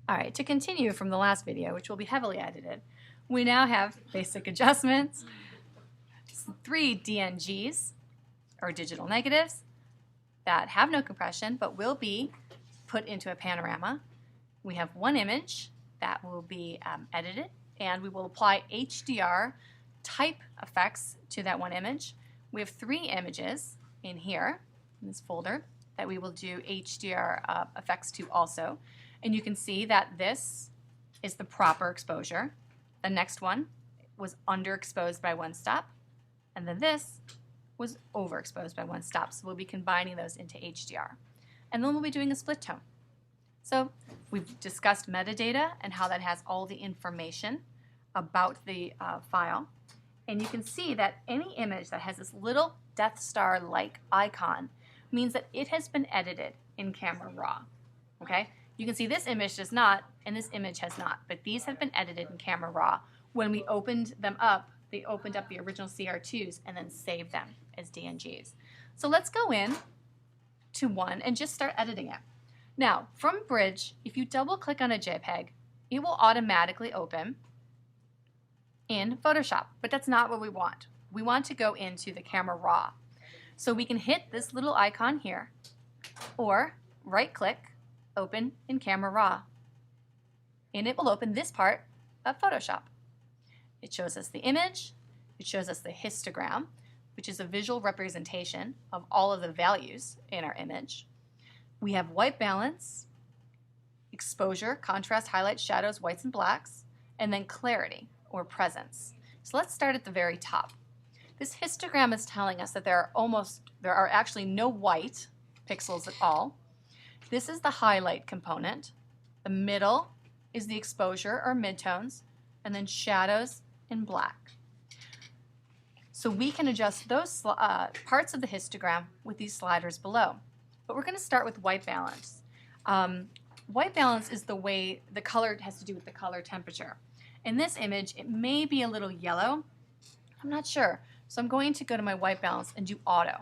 All right, to continue from the last video, which will be heavily edited, we now have basic adjustments, 3 DNGs, or digital negatives, that have no compression but will be put into a panorama. We have 1 image that will be edited, and we will apply HDR type effects to that 1 image. We have 3 images in here, in this folder, that we will do HDR effects to also. And you can see that this is the proper exposure. The next one was underexposed by 1 stop, and then this was overexposed by 1 stop. So we'll be combining those into HDR. And then we'll be doing a split tone. So we've discussed metadata and how that has all the information about the file. And you can see that any image that has this little Death Star-like icon means that it has been edited in Camera Raw. Okay? You can see this image does not, and this image has not, but these have been edited in Camera Raw. When we opened them up, they opened up the original CR2s and then saved them as DNGs. So let's go in to one and just start editing it. Now, from Bridge, if you double-click on a JPEG, it will automatically open in Photoshop, but that's not what we want. We want to go into the Camera Raw. So we can hit this little icon here, or right-click, open in Camera Raw, and it will open this part of Photoshop. It shows us the image, it shows us the histogram, which is a visual representation of all of the values in our image. We have white balance, exposure, contrast, highlights, shadows, whites and blacks, and then clarity or presence. So let's start at the very top. This histogram is telling us that there are actually no white pixels at all. This is the highlight component. The middle is the exposure or midtones, and then shadows in black. So we can adjust those parts of the histogram with these sliders below. But we're going to start with white balance. White balance is the way the color has to do with the color temperature. In this image, it may be a little yellow. I'm not sure. So I'm going to go to my white balance and do auto.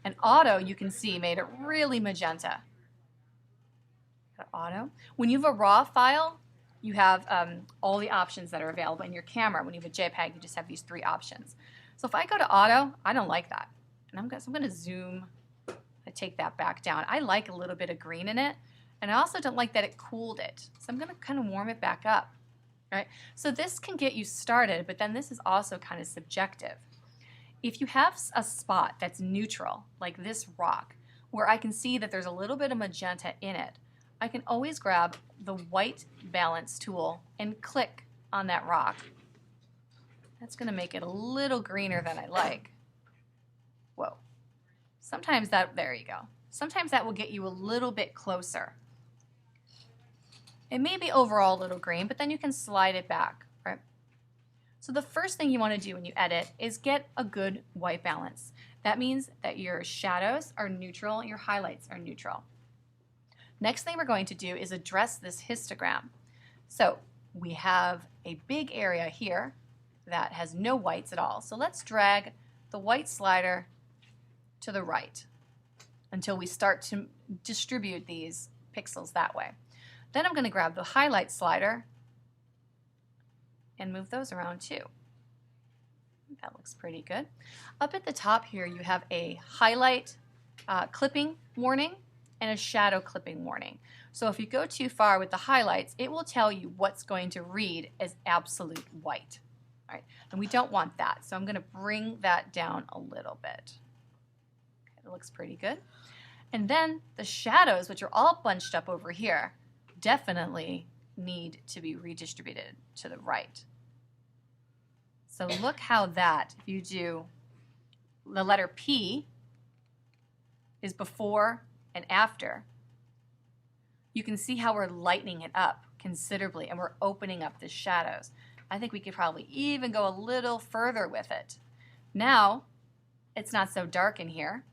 And auto, you can see, made it really magenta. Auto. When you have a RAW file, you have all the options that are available in your camera. When you have a JPEG, you just have these 3 options. So if I go to auto, I don't like that. And I'm going to zoom and take that back down. I like a little bit of green in it, and I also don't like that it cooled it. So I'm going to kind of warm it back up. Right? So this can get you started, but then this is also kind of subjective. If you have a spot that's neutral, like this rock, where I can see that there's a little bit of magenta in it, I can always grab the white balance tool and click on that rock. That's going to make it a little greener than I like. Whoa. Sometimes there you go. Sometimes that will get you a little bit closer. It may be overall a little green, but then you can slide it back, right? So the first thing you want to do when you edit is get a good white balance. That means that your shadows are neutral and your highlights are neutral. Next thing we're going to do is address this histogram. So we have a big area here that has no whites at all. So let's drag the white slider to the right until we start to distribute these pixels that way. Then I'm going to grab the highlight slider and move those around too. That looks pretty good. Up at the top here you have a highlight clipping warning and a shadow clipping warning. So if you go too far with the highlights, it will tell you what's going to read as absolute white. All right? And we don't want that, so I'm going to bring that down a little bit. Okay, it looks pretty good. And then the shadows, which are all bunched up over here, definitely need to be redistributed to the right. So look how that, if you do the letter P is before and after, you can see how we're lightening it up considerably and we're opening up the shadows. I think we could probably even go a little further with it. Now it's not so dark in here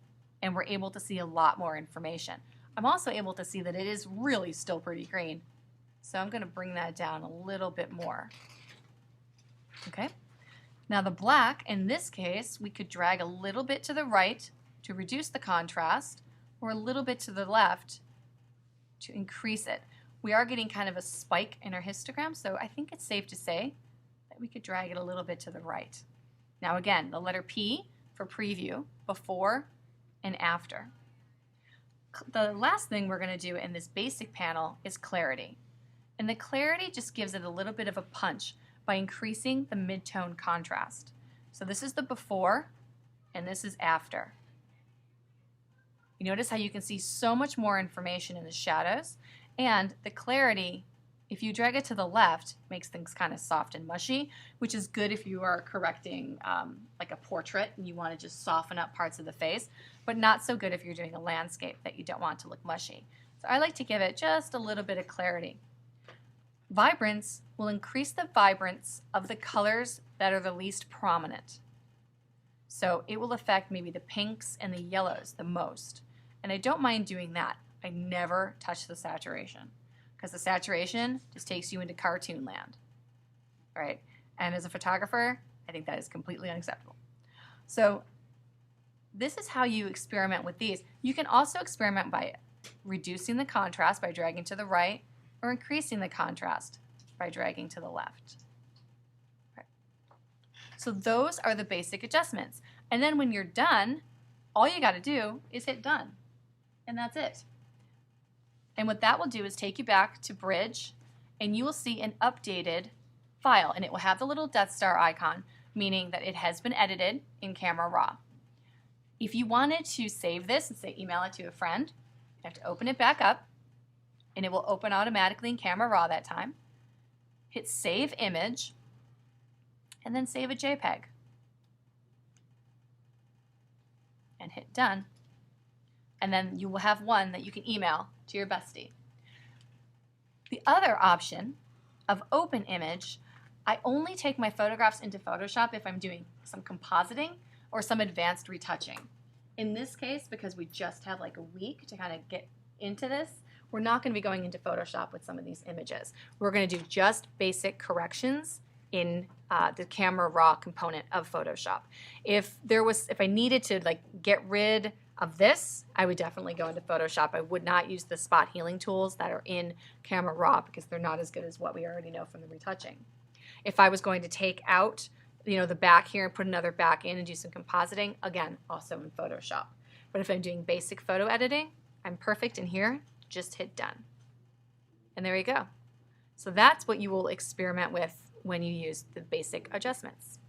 and we're able to see a lot more information. I'm also able to see that it is really still pretty green. So I'm going to bring that down a little bit more. Okay. Now the black, in this case, we could drag a little bit to the right to reduce the contrast, or a little bit to the left to increase it. we are getting kind of a spike in our histogram, so I think it's safe to say that we could drag it a little bit to the right. Now again, the letter P for preview, before and after. The last thing we're going to do in this basic panel is clarity. And the clarity just gives it a little bit of a punch by increasing the mid-tone contrast. So this is the before and this is after. You notice how you can see so much more information in the shadows, and the clarity, if you drag it to the left, makes things kind of soft and mushy, which is good if you are correcting like a portrait and you want to just soften up parts of the face, but not so good if you're doing a landscape that you don't want to look mushy. So I like to give it just a little bit of clarity. Vibrance will increase the vibrance of the colors that are the least prominent. So it will affect maybe the pinks and the yellows the most. And I don't mind doing that. I never touch the saturation because the saturation just takes you into cartoon land. All right? And as a photographer, I think that is completely unacceptable. So this is how you experiment with these. You can also experiment by reducing the contrast by dragging to the right, or increasing the contrast by dragging to the left. Right. So those are the basic adjustments. And then when you're done, all you got to do is hit done. And that's it. And what that will do is take you back to Bridge, and you will see an updated file, and it will have the little Death Star icon, meaning that it has been edited in Camera Raw. If you wanted to save this and say email it to a friend, you have to open it back up, and it will open automatically in Camera Raw that time. Hit Save Image, and then save a JPEG. And hit Done. And then you will have one that you can email to your bestie. The other option of Open Image, I only take my photographs into Photoshop if I'm doing some compositing or some advanced retouching. In this case, because we just have like a week to kind of get into this, we're not going to be going into Photoshop with some of these images. We're going to do just basic corrections in the Camera Raw component of Photoshop. If I needed to like get rid of this, I would definitely go into Photoshop. I would not use the spot healing tools that are in Camera Raw because they're not as good as what we already know from the retouching. If I was going to take out the back here and put another back in and do some compositing, again, also in Photoshop. But if I'm doing basic photo editing, I'm perfect in here. Just hit Done. And there you go. So that's what you will experiment with when you use the basic adjustments.